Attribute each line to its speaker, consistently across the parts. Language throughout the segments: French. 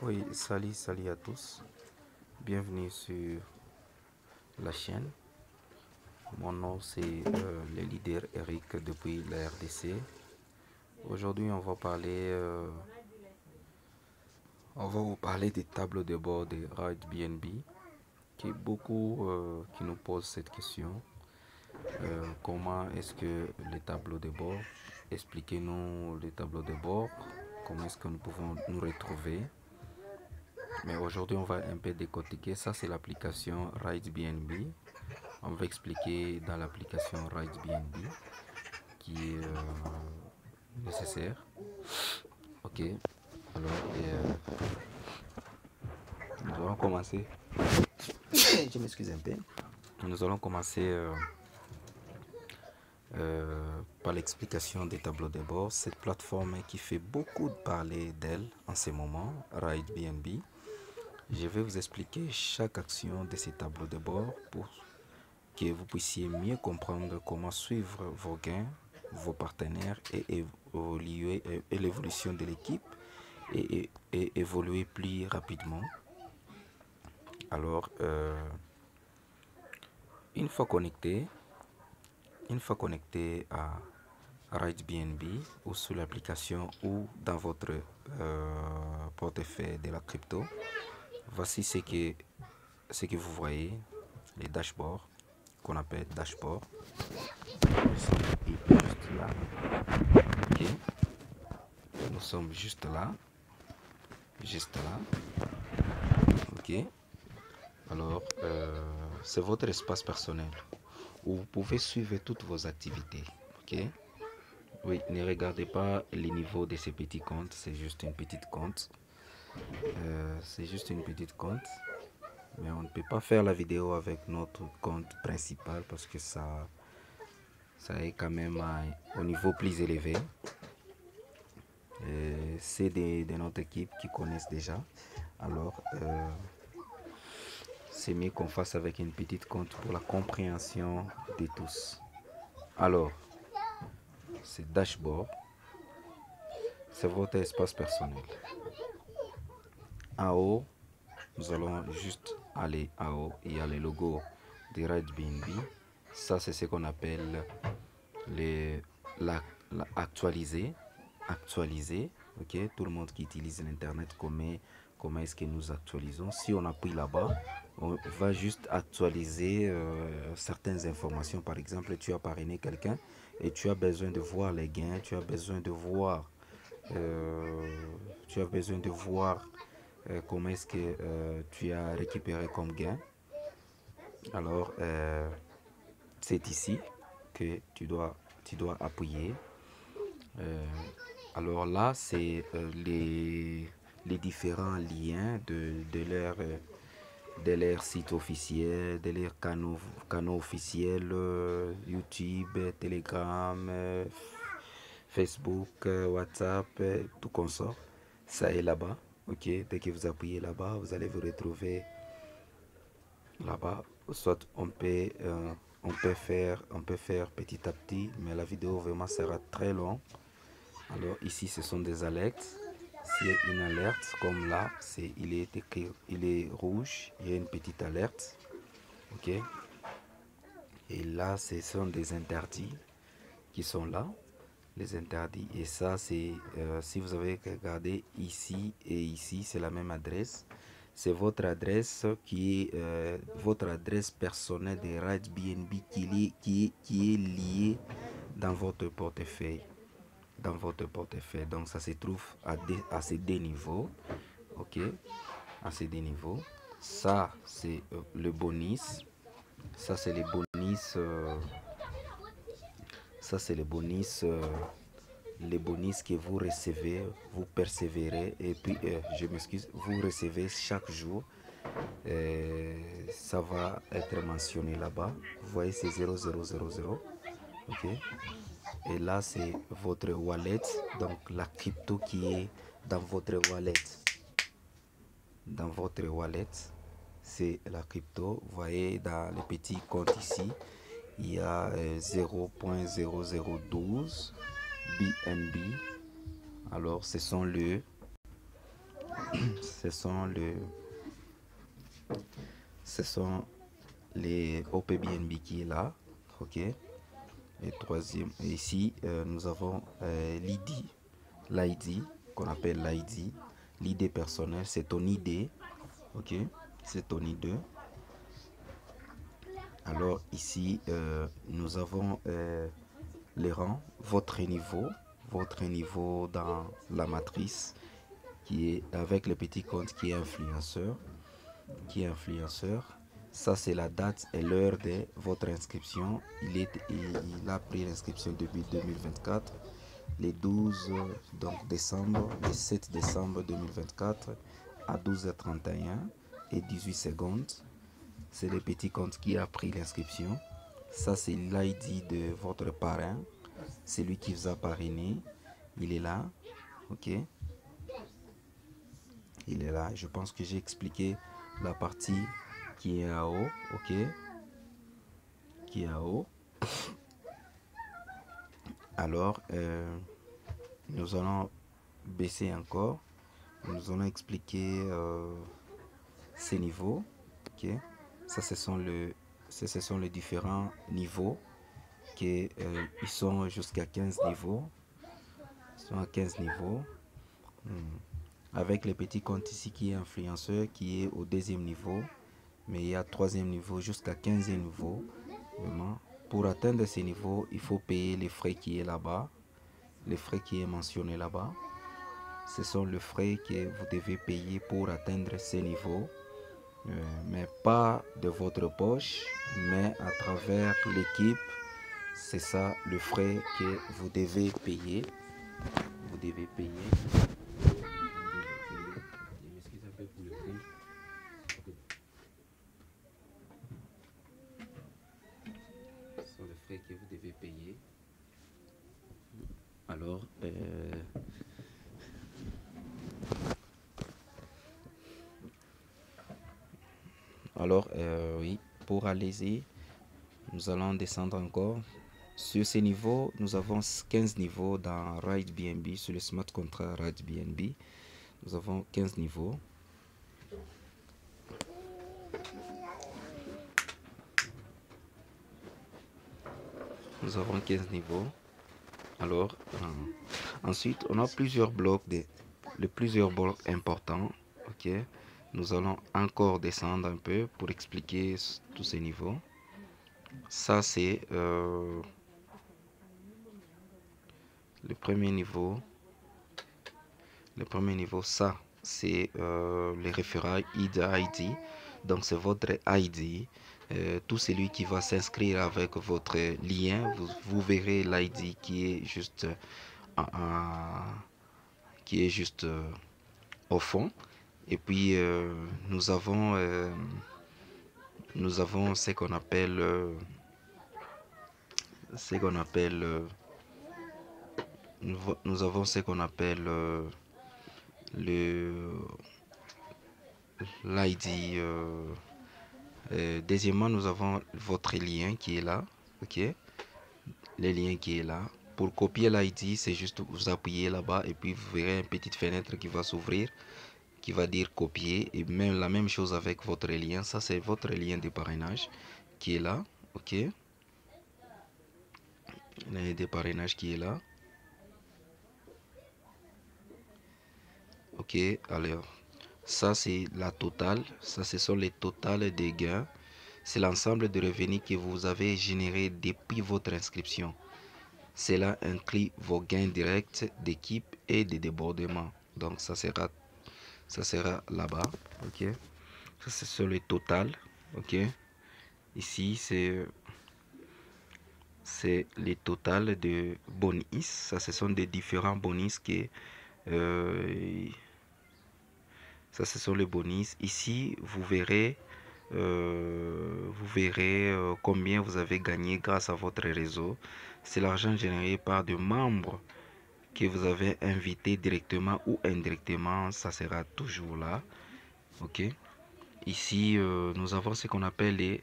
Speaker 1: Oui, salut à tous. Bienvenue sur la chaîne. Mon nom c'est le leader Eric depuis la RDC. Aujourd'hui, on va vous parler des tableaux de bord de RideBnB, qui est beaucoup qui nous posent cette question. Comment est-ce que les tableaux de bord? Expliquez-nous les tableaux de bord. Comment est-ce que nous pouvons nous retrouver? Mais aujourd'hui, on va un peu décortiquer. Ça, c'est l'application RideBnB. On va expliquer dans l'application RideBnB qui est nécessaire. Ok. Alors, nous allons commencer. Je m'excuse un peu. Nous allons commencer par l'explication des tableaux de bord. Cette plateforme qui fait beaucoup de parler d'elle en ce moment, RideBnB. Je vais vous expliquer chaque action de ces tableaux de bord pour que vous puissiez mieux comprendre comment suivre vos gains, vos partenaires et évoluer et l'évolution de l'équipe et évoluer plus rapidement. Alors, une fois connecté à RideBnB ou sur l'application ou dans votre portefeuille de la crypto, voici ce que vous voyez, les dashboards qu'on appelle dashboard. Juste là. Ok. Nous sommes juste là. Ok. Alors, c'est votre espace personnel où vous pouvez suivre toutes vos activités. Ok. Oui, ne regardez pas les niveaux de ces petits comptes, c'est juste une petite compte. Mais on ne peut pas faire la vidéo avec notre compte principal parce que ça est quand même au niveau plus élevé. C'est de notre équipe qui connaissent déjà. Alors, c'est mieux qu'on fasse avec une petite compte pour la compréhension de tous. Alors, c'est dashboard. C'est votre espace personnel. En haut, nous allons juste aller en haut. Il y a le logo de RideBnB. Ça, c'est ce qu'on appelle actualiser. Ok, tout le monde qui utilise l'internet, comment est-ce que nous actualisons? Si on appuie là-bas, on va juste actualiser certaines informations. Par exemple, tu as parrainé quelqu'un et tu as besoin de voir les gains, tu as besoin de voir comment est-ce que tu as récupéré comme gain. Alors, c'est ici que tu dois appuyer. Alors là, c'est les différents liens de leur site officiel, de leurs canaux officiels, YouTube, Telegram, Facebook, WhatsApp, tout consort. Ça est là-bas. Ok, dès que vous appuyez là-bas, vous allez vous retrouver là-bas. Soit on peut faire petit à petit, mais la vidéo vraiment sera très longue. Alors ici, ce sont des alertes. S'il y a une alerte, comme là, il est écrit, il est rouge, il y a une petite alerte. Ok. Et là, ce sont des interdits qui sont là. Les interdits. Et ça, c'est si vous avez regardé ici et ici, c'est la même adresse. C'est votre adresse qui est votre adresse personnelle de RideBnB qui est liée dans votre portefeuille. Donc ça se trouve à ces deux niveaux. Ok, à ces deux niveaux. Ça, c'est le bonus. Ça, c'est les bonus. Ça, c'est les bonus. Les bonus que vous recevez, vous persévérez. Et puis, je m'excuse, vous recevez chaque jour. Ça va être mentionné là-bas. Vous voyez, c'est 0000. Ok. Et là, c'est votre wallet. Donc, la crypto qui est dans votre wallet. Dans votre wallet, c'est la crypto. Vous voyez, dans les petits comptes ici, il y a 0.0012 BNB. Alors, ce sont ce sont les OPBNB qui est là, ok. Et troisième, ici nous avons l'ID qu'on appelle l'ID personnel, c'est ton ID, ok, c'est ton ID. Alors ici nous avons les rangs, votre niveau dans la matrice qui est avec le petit compte qui est influenceur, Ça, c'est la date et l'heure de votre inscription. Il a pris l'inscription depuis 2024, les 12 donc décembre, le 7 décembre 2024 à 12h31 et 18 secondes. C'est le petit compte qui a pris l'inscription. Ça, c'est l'ID de votre parrain. C'est lui qui vous a parrainé. Il est là. Ok. Il est là. Je pense que j'ai expliqué la partie qui est en haut. Ok. Qui est en haut. Alors, nous allons baisser encore. Nous allons expliquer ces niveaux. Ok. Ça, ce sont les différents niveaux. Ils sont jusqu'à 15 niveaux. Ils sont à 15 niveaux. Avec les petits comptes ici qui est influenceur, qui est au deuxième niveau. Mais il y a troisième niveau jusqu'à 15e niveau. Vraiment. Pour atteindre ces niveaux, il faut payer les frais qui est là-bas. Les frais qui est mentionné là-bas. Ce sont les frais que vous devez payer pour atteindre ces niveaux. Mais pas de votre poche, mais à travers l'équipe. C'est ça le frais que vous devez payer. Vous devez payer. Je m'excuse un peu pour le bruit. Ce sont les frais que vous devez payer. Alors, oui, pour aller-y, nous allons descendre encore. Sur ces niveaux, nous avons 15 niveaux dans RideBNB, sur le smart contract RideBNB. Nous avons 15 niveaux. Nous avons 15 niveaux. Alors, ensuite, on a plusieurs blocs, plusieurs blocs importants. Ok. Nous allons encore descendre un peu pour expliquer tous ces niveaux. Ça, c'est le premier niveau. Le premier niveau, ça, c'est les référents ID. Donc, c'est votre ID. Tout celui qui va s'inscrire avec votre lien, vous verrez l'ID qui est juste, au fond. Et puis, nous avons ce qu'on appelle l'ID. Deuxièmement, nous avons votre lien qui est là. Ok. Le lien qui est là. Pour copier l'ID, c'est juste vous appuyez là-bas et puis vous verrez une petite fenêtre qui va s'ouvrir, qui va dire copier. Et même la même chose avec votre lien. Ça, c'est votre lien de parrainage qui est là. Ok. Le lien de parrainage qui est là. Ok. Alors, ça, c'est la totale. Ça, ce sont les totales des gains. C'est l'ensemble de revenus que vous avez généré depuis votre inscription. Cela inclut vos gains directs d'équipe et de débordement. Donc, ça sera là-bas. Ok. Ça, c'est sur le total. Ok. Ici, c'est le total de bonus. Ça, ce sont des différents bonus que ça, ce sont les bonus. Ici, vous verrez combien vous avez gagné grâce à votre réseau. C'est l'argent généré par des membres que vous avez invités directement ou indirectement. Ça sera toujours là. Ok. Ici, nous avons ce qu'on appelle les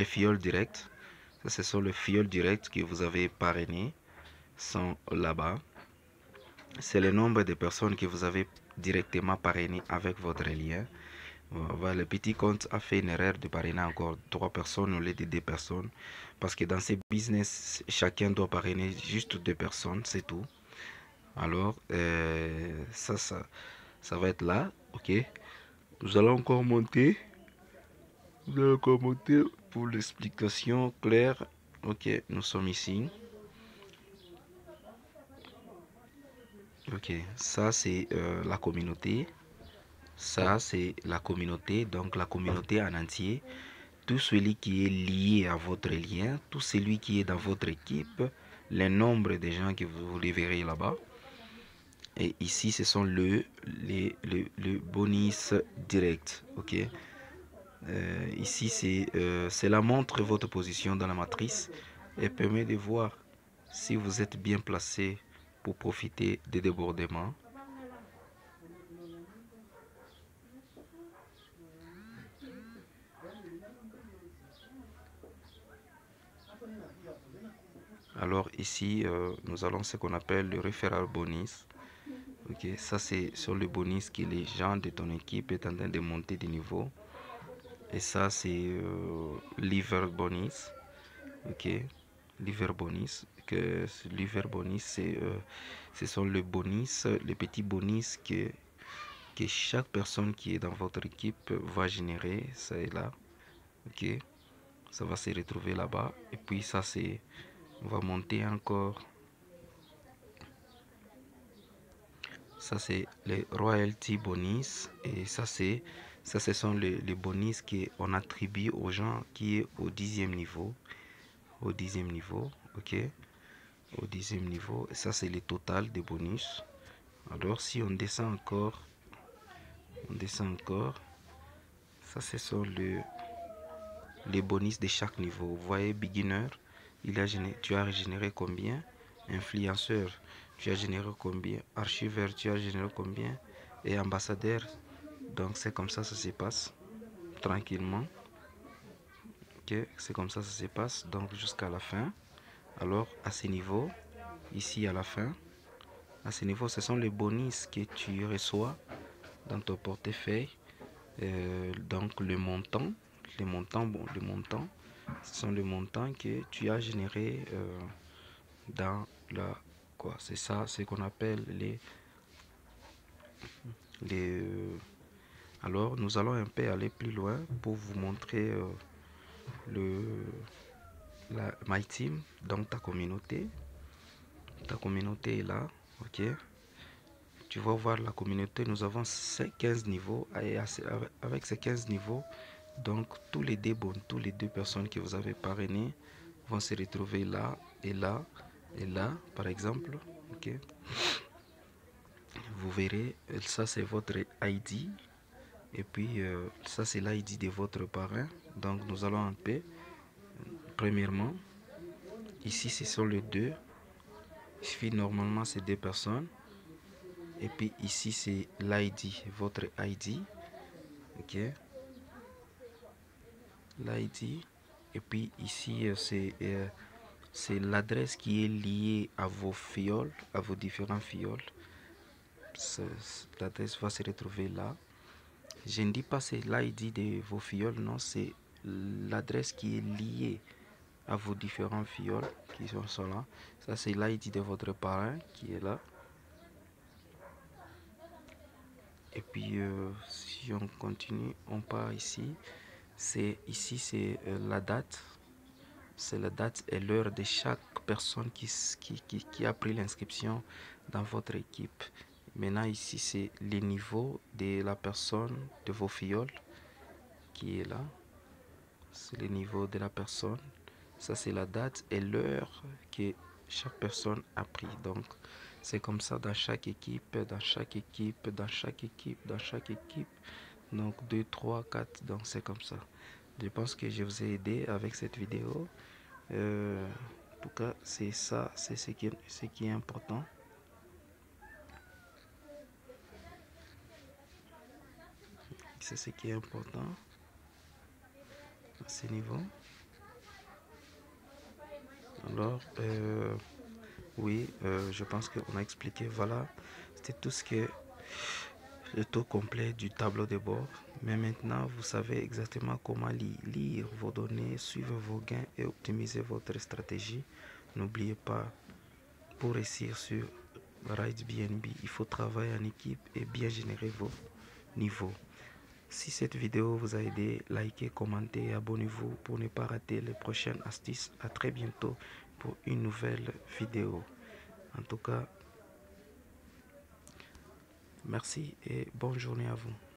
Speaker 1: fioles directs. Ça, ce sont les fioles directs que vous avez parrainés. Sont là-bas. c'est le nombre de personnes que vous avez directement parrainé avec votre lien. Le petit compte a fait une erreur de parrainer encore 3 personnes au lieu de 2 personnes. Parce que dans ces business, chacun doit parrainer juste 2 personnes, c'est tout. Alors, ça va être là, ok. Nous allons encore monter. Nous allons encore monter pour l'explication claire. Ok, nous sommes ici. Ok, ça c'est la communauté. Ça c'est la communauté, donc la communauté en entier. Tout celui qui est lié à votre lien, tout celui qui est dans votre équipe, le nombre de gens que vous les verrez là-bas. Et ici, ce sont le bonus direct. Ok. Ici, cela montre votre position dans la matrice et permet de voir si vous êtes bien placé pour profiter des débordements. Alors ici, nous allons ce qu'on appelle le referral bonus. Ok, ça c'est sur le bonus que les gens de ton équipe est en train de monter de niveau. Et ça c'est liver bonus. Ok, liver bonus. Liver bonus, ce sont les bonus, les petits bonus que chaque personne qui est dans votre équipe va générer. Ça est là. Ok, ça va se retrouver là-bas. Et puis ça c'est, on va monter encore. Ça c'est les royalty bonus et ça ce sont les bonus qu'on attribue aux gens qui est au 10e niveau. Au 10e niveau, ok. Au 10e niveau, et ça c'est le total des bonus. Alors si on descend encore, ça ce sont les bonus de chaque niveau. Vous voyez, beginner, tu as généré combien? Influenceur, tu as généré combien? Archiveur, tu as généré combien? Et ambassadeur, donc c'est comme ça se passe, tranquillement. Ok, c'est comme ça se passe, donc jusqu'à la fin. Alors à ce niveau, ici à la fin, à ce niveau, ce sont les bonus que tu reçois dans ton portefeuille. Donc le montant, ce sont les montants que tu as générés dans la quoi. C'est ça, ce qu'on appelle les alors nous allons un peu aller plus loin pour vous montrer le my team, donc ta communauté est là, ok. Tu vas voir la communauté, nous avons 15 niveaux et avec ces 15 niveaux, donc tous les deux personnes que vous avez parrainées vont se retrouver là et là et là par exemple, ok. Vous verrez, ça c'est votre ID et puis ça c'est l'ID de votre parrain. Donc nous allons un peu, premièrement, ici ce sont les deux. Il suffit normalement c'est 2 personnes. Et puis ici c'est l'ID, votre ID. Ok. L'ID. Et puis ici c'est l'adresse qui est liée à vos fioles, à vos différents fioles. L'adresse va se retrouver là. Je ne dis pas c'est l'ID de vos fioles, non, c'est l'adresse qui est liée à vos différents fioles qui sont là. Ça c'est l'ID de votre parrain qui est là. Et puis si on continue, on part ici. Ici c'est la date. C'est la date et l'heure de chaque personne qui a pris l'inscription dans votre équipe. Maintenant ici c'est le niveau de la personne de vos fioles qui est là. C'est le niveau de la personne. Ça c'est la date et l'heure que chaque personne a pris. Donc c'est comme ça dans chaque équipe, dans chaque équipe, dans chaque équipe, dans chaque équipe. Donc 2, 3, 4, donc c'est comme ça. Je pense que je vous ai aidé avec cette vidéo. En tout cas, c'est ça, c'est ce qui est important. C'est ce qui est important à ce niveau. Alors, Oui, je pense qu'on a expliqué. Voilà, c'était tout ce qui est le tour complet du tableau de bord. Mais maintenant, vous savez exactement comment lire vos données, suivre vos gains et optimiser votre stratégie. N'oubliez pas, pour réussir sur RideBnB, il faut travailler en équipe et bien générer vos niveaux. Si cette vidéo vous a aidé, likez, commentez et abonnez-vous pour ne pas rater les prochaines astuces. À très bientôt pour une nouvelle vidéo. En tout cas, merci et bonne journée à vous.